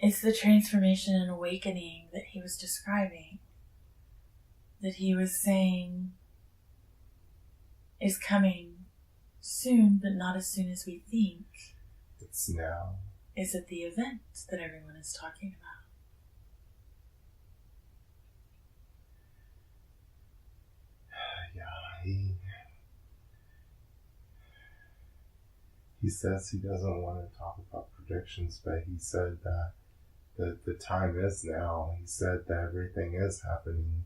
It's the transformation and awakening that he was describing, that he was saying is coming soon, but not as soon as we think. It's now. Is it the event that everyone is talking about? He says he doesn't want to talk about predictions, but he said that the time is now. He said that everything is happening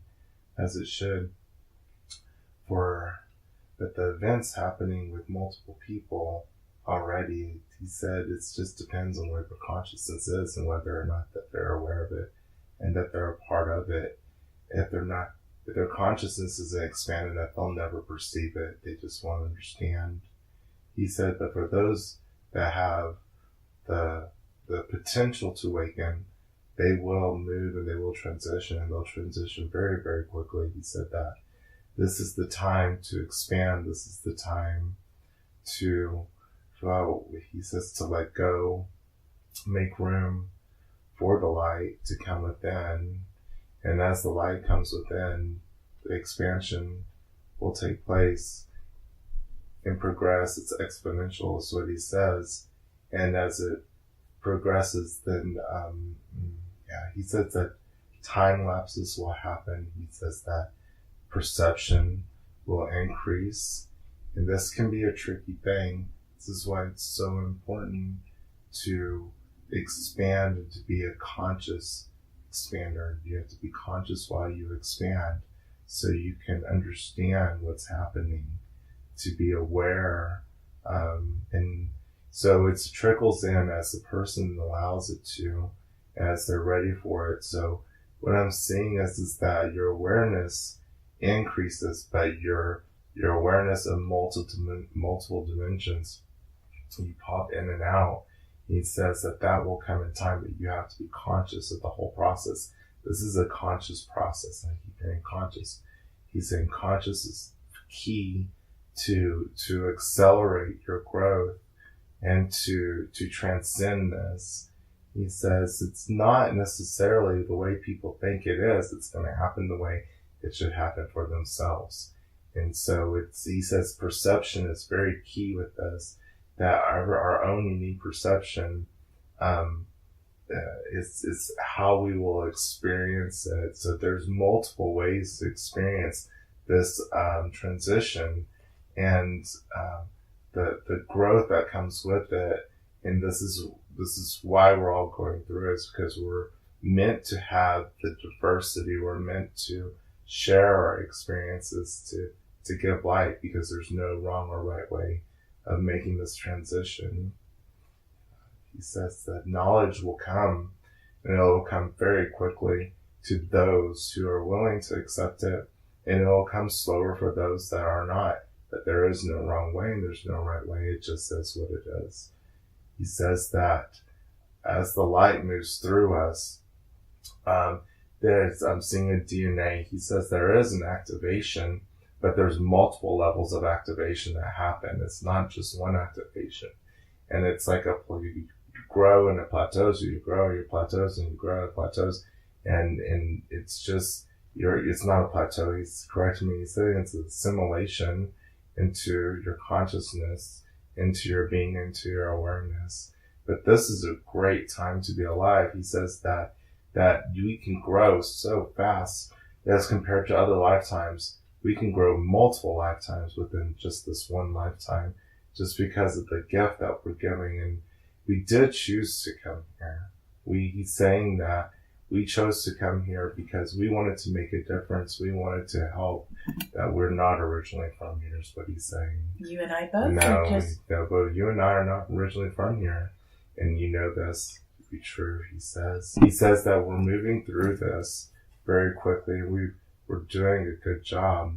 as it should. But the events happening with multiple people already, he said it just depends on where their consciousness is and whether or not that they're aware of it and that they're a part of it. If their consciousness isn't expanded enough, they'll never perceive it. They just won't understand. He said that for those that have the potential to awaken, they will move and they will transition, and they'll transition very, very quickly. He said that this is the time to expand. This is the time to, well, he says to let go, make room for the light to come within. And as the light comes within, the expansion will take place and progress. It's exponential, is what he says. And as it progresses, then, he says that time lapses will happen. He says that perception will increase. And this can be a tricky thing. This is why it's so important to expand and to be a conscious expander. You have to be conscious while you expand so you can understand what's happening, to be aware. And so it trickles in as the person allows it to, as they're ready for it. So what I'm seeing is that your awareness increases, but your awareness of multiple dimensions, you pop in and out. He says that will come in time, but you have to be conscious of the whole process. This is a conscious process. I keep hearing conscious. He's saying conscious is key to accelerate your growth and to transcend this. He says it's not necessarily the way people think it is. It's going to happen the way it should happen for themselves. And so he says perception is very key with this, that our own unique perception is how we will experience it. So there's multiple ways to experience this transition and the growth that comes with it. And this is why we're all going through it, is because we're meant to have the diversity. We're meant to share our experiences to give light, because there's no wrong or right way of making this transition. He says that knowledge will come, and it will come very quickly to those who are willing to accept it, and it will come slower for those that are not. That there is no wrong way and there's no right way. It just is what it is. He says that as the light moves through us, I'm seeing a DNA. He says there is an activation, but there's multiple levels of activation that happen. It's not just one activation. And it's like you grow and it plateaus, you grow, your plateaus, and you grow, it plateaus. And it's just, it's not a plateau. He's correcting me. He's saying it's an assimilation into your consciousness, into your being, into your awareness. But this is a great time to be alive. He says that we can grow so fast as compared to other lifetimes. We can grow multiple lifetimes within just this one lifetime, just because of the gift that we're giving. And we did choose to come here. He's saying that we chose to come here because we wanted to make a difference. We wanted to help. That we're not originally from here, is what he's saying. You and I both? No, but you and I are not originally from here. And you know this to be true, he says. He says that we're moving through this very quickly. We're doing a good job,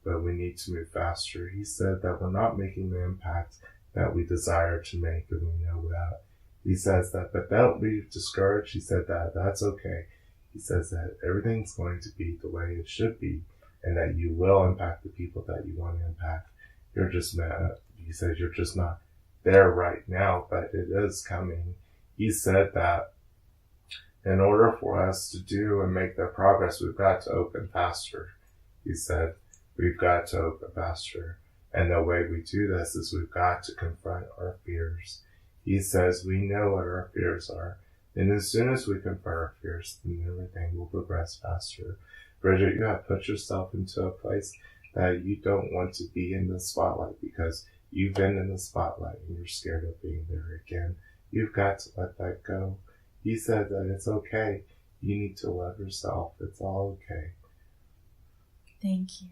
but we need to move faster. He said that we're not making the impact that we desire to make, and we know that. He says that, but don't be discouraged. He said that that's okay. He says that everything's going to be the way it should be, and that you will impact the people that you want to impact. He says you're just not there right now, but it is coming. He said that In order for us to do and make that progress, we've got to open faster. He said, we've got to open faster. And the way we do this is we've got to confront our fears. He says we know what our fears are. And as soon as we confront our fears, then everything will progress faster. Bridget, you have put yourself into a place that you don't want to be in the spotlight because you've been in the spotlight and you're scared of being there again. You've got to let that go. He said that it's okay. You need to love yourself. It's all okay. Thank you.